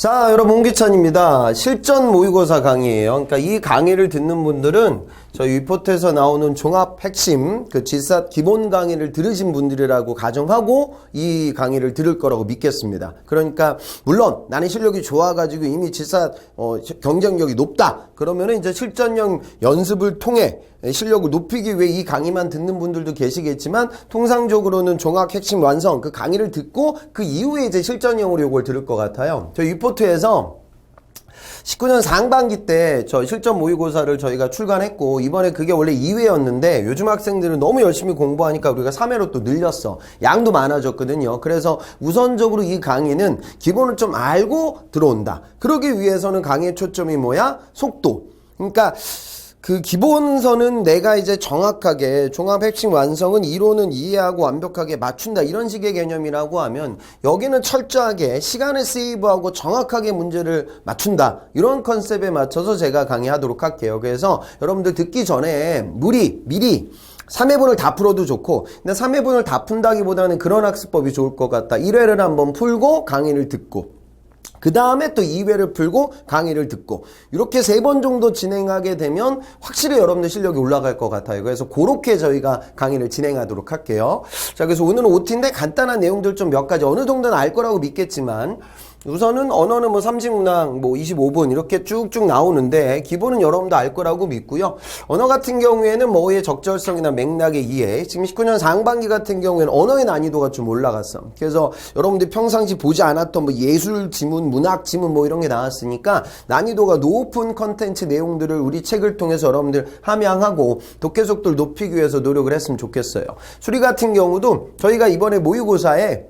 자, 여러분, 홍기찬입니다. 실전 모의고사 강의예요. 그러니까 이 강의를 듣는 분들은 저희 위포트에서 나오는 종합 핵심, 그 GSAT 기본 강의를 들으신 분들이라고 가정하고 이 강의를 들을 거라고 믿겠습니다. 그러니까 물론 나는 실력이 좋아가지고 이미 GSAT 경쟁력이 높다. 그러면은 이제 실전형 연습을 통해 실력을 높이기 위해 이 강의만 듣는 분들도 계시겠지만, 통상적으로는 종합 핵심 완성 그 강의를 듣고 그 이후에 이제 실전형으로 이걸 들을 것 같아요. 저희 위포트에서 19년 상반기 때 저 실전 모의고사를 저희가 출간했고, 이번에 그게 원래 2회였는데 요즘 학생들은 너무 열심히 공부하니까 우리가 3회로 또 늘렸어. 양도 많아졌거든요. 그래서 우선적으로 이 강의는 기본을 좀 알고 들어온다. 그러기 위해서는 강의의 초점이 뭐야? 속도. 그러니까 그 기본서는 내가 이제 정확하게 종합 핵심 완성은 이론은 이해하고 완벽하게 맞춘다, 이런 식의 개념이라고 하면, 여기는 철저하게 시간을 세이브하고 정확하게 문제를 맞춘다, 이런 컨셉에 맞춰서 제가 강의하도록 할게요. 그래서 여러분들 듣기 전에 미리 3회분을 다 풀어도 좋고, 근데 3회분을 다 푼다기보다는 그런 학습법이 좋을 것 같다. 1회를 한번 풀고 강의를 듣고, 그 다음에 또 2회를 풀고 강의를 듣고, 이렇게 3번 정도 진행하게 되면 확실히 여러분들 실력이 올라갈 것 같아요. 그래서 그렇게 저희가 강의를 진행하도록 할게요. 자, 그래서 오늘은 OT인데 간단한 내용들 좀 몇 가지 어느 정도는 알 거라고 믿겠지만, 우선은 언어는 뭐 30문항, 뭐 25분 이렇게 쭉쭉 나오는데 기본은 여러분도 알 거라고 믿고요. 언어 같은 경우에는 뭐의 적절성이나 맥락의 이해, 지금 19년 상반기 같은 경우에는 언어의 난이도가 좀 올라갔어. 그래서 여러분들이 평상시 보지 않았던 뭐 예술 지문, 문학 지문 뭐 이런 게 나왔으니까 난이도가 높은 컨텐츠 내용들을 우리 책을 통해서 여러분들 함양하고 독해 속도를 높이기 위해서 노력을 했으면 좋겠어요. 수리 같은 경우도 저희가 이번에 모의고사에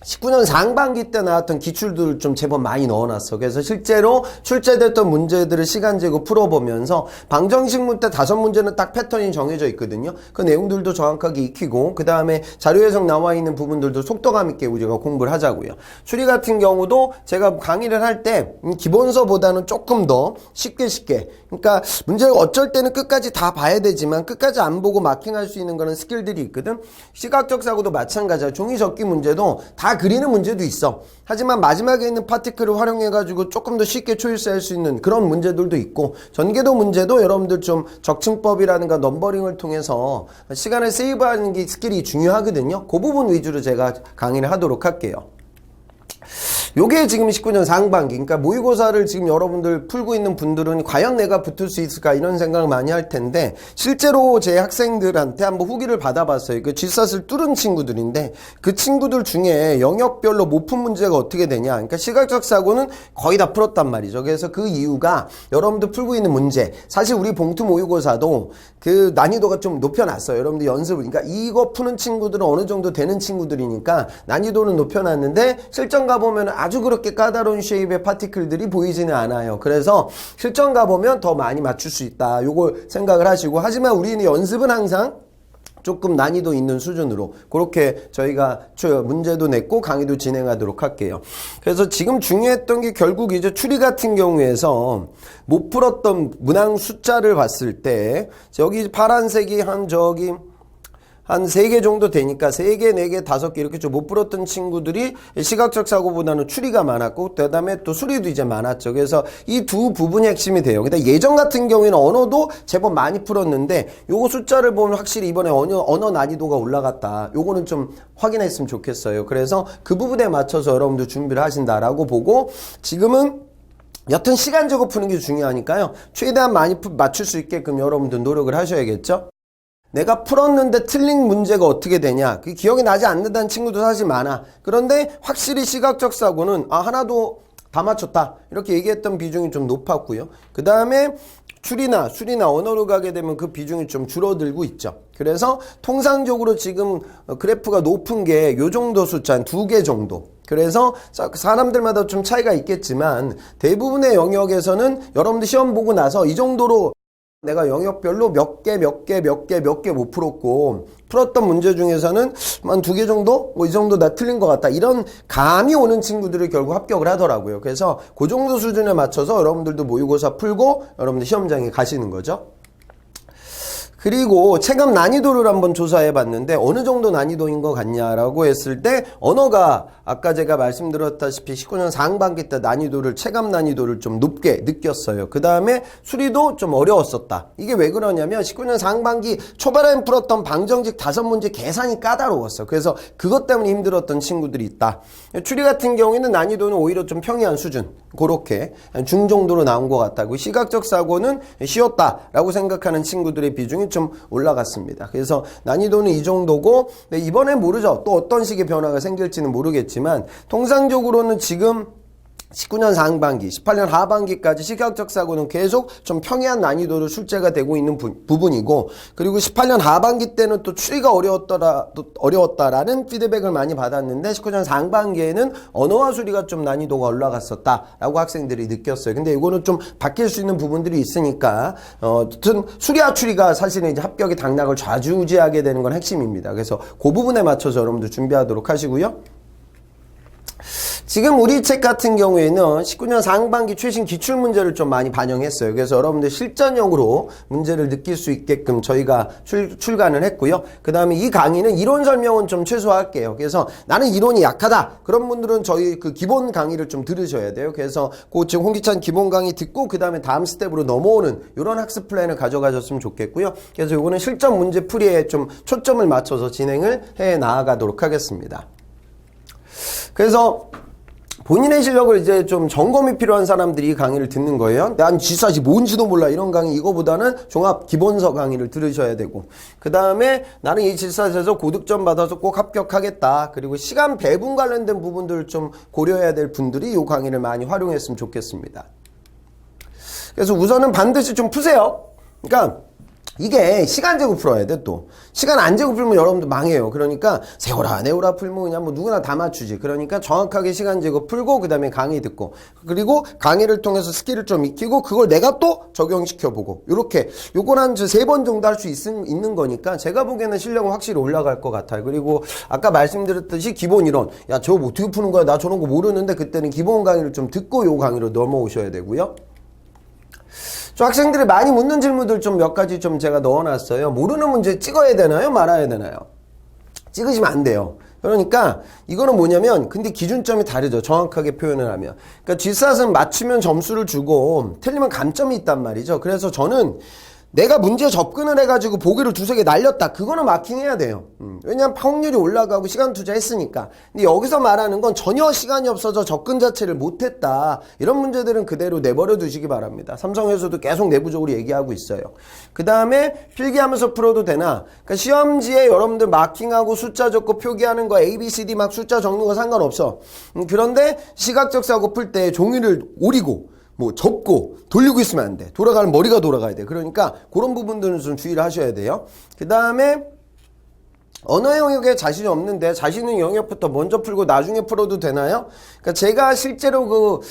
19년 상반기 때 나왔던 기출들을 좀 제법 많이 넣어놨어. 그래서 실제로 출제됐던 문제들을 시간 재고 풀어보면서 방정식문 때 5문제는 딱 패턴이 정해져 있거든요. 그 내용들도 정확하게 익히고, 그 다음에 자료 해석 나와 있는 부분들도 속도감 있게 우리가 공부를 하자고요. 추리 같은 경우도 제가 강의를 할 때 기본서보다는 조금 더 쉽게, 그러니까 문제를 어쩔 때는 끝까지 다 봐야 되지만 끝까지 안 보고 마킹할 수 있는 그런 스킬들이 있거든. 시각적 사고도 마찬가지야. 종이 접기 문제도 다 그리는 문제도 있어. 하지만 마지막에 있는 파티클을 활용해가지고 조금 더 쉽게 초일스할 수 있는 그런 문제들도 있고, 전개도 문제도 여러분들 좀 적층법이라든가 넘버링을 통해서 시간을 세이브하는 게 스킬이 중요하거든요. 그 부분 위주로 제가 강의를 하도록 할게요. 요게 지금 19년 상반기, 그러니까 모의고사를 지금 여러분들 풀고 있는 분들은 과연 내가 붙을 수 있을까 이런 생각을 많이 할 텐데, 실제로 제 학생들한테 한번 후기를 받아봤어요. 그 GSAT을 뚫은 친구들인데, 그 친구들 중에 영역별로 못 푼 문제가 어떻게 되냐, 그러니까 시각적 사고는 거의 다 풀었단 말이죠. 그래서 그 이유가 여러분들 풀고 있는 문제, 사실 우리 봉투 모의고사도 그 난이도가 좀 높여놨어요. 여러분들 연습을, 그러니까 이거 푸는 친구들은 어느 정도 되는 친구들이니까 난이도는 높여놨는데, 실전 가보면 아주 그렇게 까다로운 쉐입의 파티클들이 보이지는 않아요. 그래서 실전 가보면 더 많이 맞출 수 있다, 요걸 생각을 하시고, 하지만 우리는 연습은 항상 조금 난이도 있는 수준으로 그렇게 저희가 문제도 냈고 강의도 진행하도록 할게요. 그래서 지금 중요했던 게 결국 이제 추리 같은 경우에서 못 풀었던 문항 숫자를 봤을 때, 여기 파란색이 한 3개 정도 되니까 3개, 4개, 5개 이렇게 좀 못 풀었던 친구들이 시각적 사고보다는 추리가 많았고, 그 다음에 또 수리도 이제 많았죠. 그래서 이 두 부분이 핵심이 돼요. 근데 예전 같은 경우에는 언어도 제법 많이 풀었는데, 요거 숫자를 보면 확실히 이번에 언어 난이도가 올라갔다, 요거는 좀 확인했으면 좋겠어요. 그래서 그 부분에 맞춰서 여러분들 준비를 하신다라고 보고, 지금은 여튼 시간적으로 푸는 게 중요하니까요, 최대한 많이 맞출 수 있게끔 여러분들 노력을 하셔야겠죠. 내가 풀었는데 틀린 문제가 어떻게 되냐, 그 기억이 나지 않는다는 친구도 사실 많아. 그런데 확실히 시각적 사고는 하나도 다 맞췄다, 이렇게 얘기했던 비중이 좀 높았고요. 그 다음에 추리나 수리나 언어로 가게 되면 그 비중이 좀 줄어들고 있죠. 그래서 통상적으로 지금 그래프가 높은 게 요 정도 숫자, 한 2개 정도. 그래서 사람들마다 좀 차이가 있겠지만 대부분의 영역에서는 여러분들 시험 보고 나서 이 정도로 내가 영역별로 몇 개 못 풀었고, 풀었던 문제 중에서는 한 2개 정도? 뭐 이 정도 나 틀린 것 같다, 이런 감이 오는 친구들이 결국 합격을 하더라고요. 그래서 그 정도 수준에 맞춰서 여러분들도 모의고사 풀고 여러분들 시험장에 가시는 거죠. 그리고 체감 난이도를 한번 조사해 봤는데 어느 정도 난이도인 것 같냐라고 했을 때 언어가 아까 제가 말씀드렸다시피 19년 상반기 때 난이도를 체감 난이도를 좀 높게 느꼈어요. 그 다음에 수리도 좀 어려웠었다. 이게 왜 그러냐면 19년 상반기 초반에 풀었던 방정식 5문제 계산이 까다로웠어. 그래서 그것 때문에 힘들었던 친구들이 있다. 추리 같은 경우에는 난이도는 오히려 좀 평이한 수준, 그렇게 중정도로 나온 것 같다고. 시각적 사고는 쉬웠다라고 생각하는 친구들의 비중이 좀 올라갔습니다. 그래서 난이도는 이 정도고, 이번엔 모르죠. 또 어떤 식의 변화가 생길지는 모르겠지만 통상적으로는 지금 19년 상반기, 18년 하반기까지 시각적 사고는 계속 좀 평이한 난이도로 출제가 되고 있는 부분이고, 그리고 18년 하반기 때는 또 추리가 어려웠다라는 피드백을 많이 받았는데 19년 상반기에는 언어와 수리가 좀 난이도가 올라갔었다라고 학생들이 느꼈어요. 근데 이거는 좀 바뀔 수 있는 부분들이 있으니까 어쨌든 수리와 추리가 사실은 이제 합격의 당락을 좌지우지하게 되는 건 핵심입니다. 그래서 그 부분에 맞춰서 여러분들 준비하도록 하시고요. 지금 우리 책 같은 경우에는 19년 상반기 최신 기출문제를 좀 많이 반영했어요. 그래서 여러분들 실전형으로 문제를 느낄 수 있게끔 저희가 출간을 했고요. 그 다음에 이 강의는 이론 설명은 좀 최소화할게요. 그래서 나는 이론이 약하다, 그런 분들은 저희 그 기본 강의를 좀 들으셔야 돼요. 그래서 그 지금 홍기찬 기본 강의 듣고 그 다음에 다음 스텝으로 넘어오는 이런 학습 플랜을 가져가셨으면 좋겠고요. 그래서 이거는 실전 문제 풀이에 좀 초점을 맞춰서 진행을 해 나아가도록 하겠습니다. 그래서 본인의 실력을 이제 좀 점검이 필요한 사람들이 이 강의를 듣는 거예요. 난 G샷이 뭔지도 몰라, 이런 강의, 이거보다는 종합 기본서 강의를 들으셔야 되고, 그 다음에 나는 이 G샷에서 고득점 받아서 꼭 합격하겠다, 그리고 시간 배분 관련된 부분들을 좀 고려해야 될 분들이 이 강의를 많이 활용했으면 좋겠습니다. 그래서 우선은 반드시 좀 푸세요. 그러니까 이게 시간 재고 풀어야 돼. 또 시간 안 재고 풀면 여러분들 망해요. 그러니까 세워라 내워라 풀면 그냥 뭐 누구나 다 맞추지. 그러니까 정확하게 시간 재고 풀고 그 다음에 강의 듣고, 그리고 강의를 통해서 스킬을 좀 익히고 그걸 내가 또 적용시켜보고, 요렇게 요걸 한 3번 정도 할 수 있는 거니까 제가 보기에는 실력은 확실히 올라갈 것 같아요. 그리고 아까 말씀드렸듯이 기본 이론, 야 저거 뭐 어떻게 푸는 거야, 나 저런 거 모르는데, 그때는 기본 강의를 좀 듣고 요 강의로 넘어오셔야 되고요. 저 학생들이 많이 묻는 질문들 좀 몇 가지 좀 제가 넣어놨어요. 모르는 문제 찍어야 되나요? 말아야 되나요? 찍으시면 안 돼요. 그러니까 이거는 뭐냐면, 근데 기준점이 다르죠. 정확하게 표현을 하면. 그러니까 G샷은 맞추면 점수를 주고 틀리면 감점이 있단 말이죠. 그래서 저는 내가 문제 접근을 해가지고 보기를 2-3개 날렸다, 그거는 마킹해야 돼요. 왜냐면 확률이 올라가고 시간 투자했으니까. 근데 여기서 말하는 건 전혀 시간이 없어서 접근 자체를 못했다, 이런 문제들은 그대로 내버려 두시기 바랍니다. 삼성에서도 계속 내부적으로 얘기하고 있어요. 그 다음에 필기하면서 풀어도 되나, 그러니까 시험지에 여러분들 마킹하고 숫자 적고 표기하는 거 A, B, C, D 막 숫자 적는 거 상관없어. 그런데 시각적 사고 풀 때 종이를 오리고 뭐 접고 돌리고 있으면 안 돼. 돌아가는 머리가 돌아가야 돼. 그러니까 그런 부분들은 좀 주의를 하셔야 돼요. 그 다음에 언어 영역에 자신이 없는데 자신 있는 영역부터 먼저 풀고 나중에 풀어도 되나요? 그러니까 제가 실제로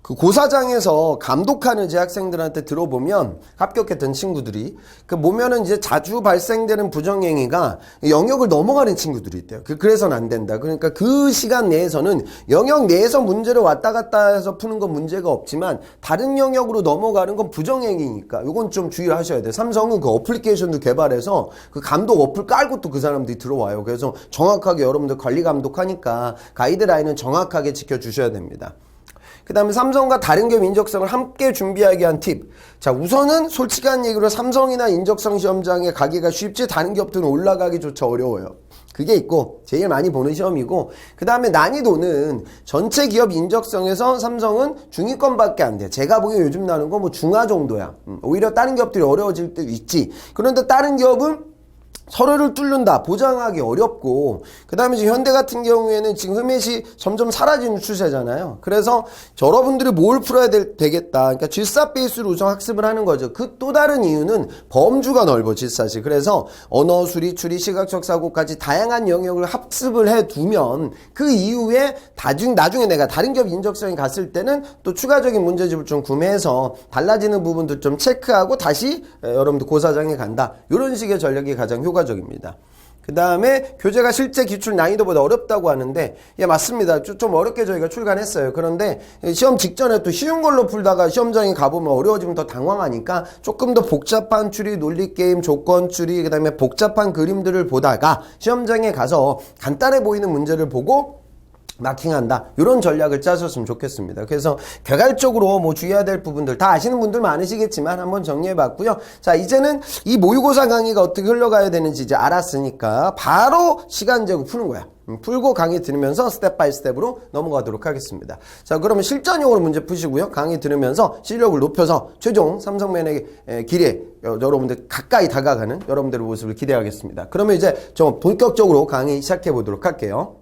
그 고사장에서 감독하는 제 학생들한테 들어보면, 합격했던 친구들이 보면은 이제 자주 발생되는 부정행위가 영역을 넘어가는 친구들이 있대요. 그래서는 안 된다. 그러니까 그 시간 내에서는 영역 내에서 문제를 왔다 갔다 해서 푸는 건 문제가 없지만 다른 영역으로 넘어가는 건 부정행위니까 이건 좀 주의를 하셔야 돼요. 삼성은 그 어플리케이션도 개발해서 그 감독 어플 깔고 또 그 사람들이 들어와요. 그래서 정확하게 여러분들 관리 감독하니까 가이드라인은 정확하게 지켜주셔야 됩니다. 그 다음에 삼성과 다른 기업 인적성을 함께 준비하기 위한 팁. 자, 우선은 솔직한 얘기로 삼성이나 인적성 시험장에 가기가 쉽지 다른 기업들은 올라가기조차 어려워요. 그게 있고 제일 많이 보는 시험이고, 그 다음에 난이도는 전체 기업 인적성에서 삼성은 중위권밖에 안 돼. 제가 보기엔 요즘 나오는 건 뭐 중하 정도야. 오히려 다른 기업들이 어려워질 때도 있지. 그런데 다른 기업은 서로를 뚫는다, 보장하기 어렵고, 그 다음에 이제 현대 같은 경우에는 지금 흠맷이 점점 사라지는 추세잖아요. 그래서 여러분들이 뭘 풀어야 되겠다. 그러니까 G샷 베이스로 우선 학습을 하는 거죠. 그 또 다른 이유는 범주가 넓어, G샷이. 그래서 언어, 수리, 추리, 시각적 사고까지 다양한 영역을 학습을 해두면 그 이후에 나중에 내가 다른 기업 인적성에 갔을 때는 또 추가적인 문제집을 좀 구매해서 달라지는 부분도 좀 체크하고 다시 여러분들 고사장에 간다. 이런 식의 전략이 가장 효과적입니다. 그 다음에 교재가 실제 기출 난이도보다 어렵다고 하는데, 예, 맞습니다. 좀 어렵게 저희가 출간했어요. 그런데 시험 직전에 또 쉬운 걸로 풀다가 시험장에 가보면 어려워지면 더 당황하니까 조금 더 복잡한 추리, 논리게임, 조건 추리, 그 다음에 복잡한 그림들을 보다가 시험장에 가서 간단해 보이는 문제를 보고 마킹한다. 이런 전략을 짜셨으면 좋겠습니다. 그래서 개괄적으로 뭐 주의해야 될 부분들 다 아시는 분들 많으시겠지만 한번 정리해 봤고요. 자, 이제는 이 모의고사 강의가 어떻게 흘러가야 되는지 이제 알았으니까 바로 시간 재고 푸는 거야. 풀고 강의 들으면서 스텝 바이 스텝으로 넘어가도록 하겠습니다. 자, 그러면 실전용으로 문제 푸시고요. 강의 들으면서 실력을 높여서 최종 삼성맨의 길에 여러분들 가까이 다가가는 여러분들의 모습을 기대하겠습니다. 그러면 이제 좀 본격적으로 강의 시작해 보도록 할게요.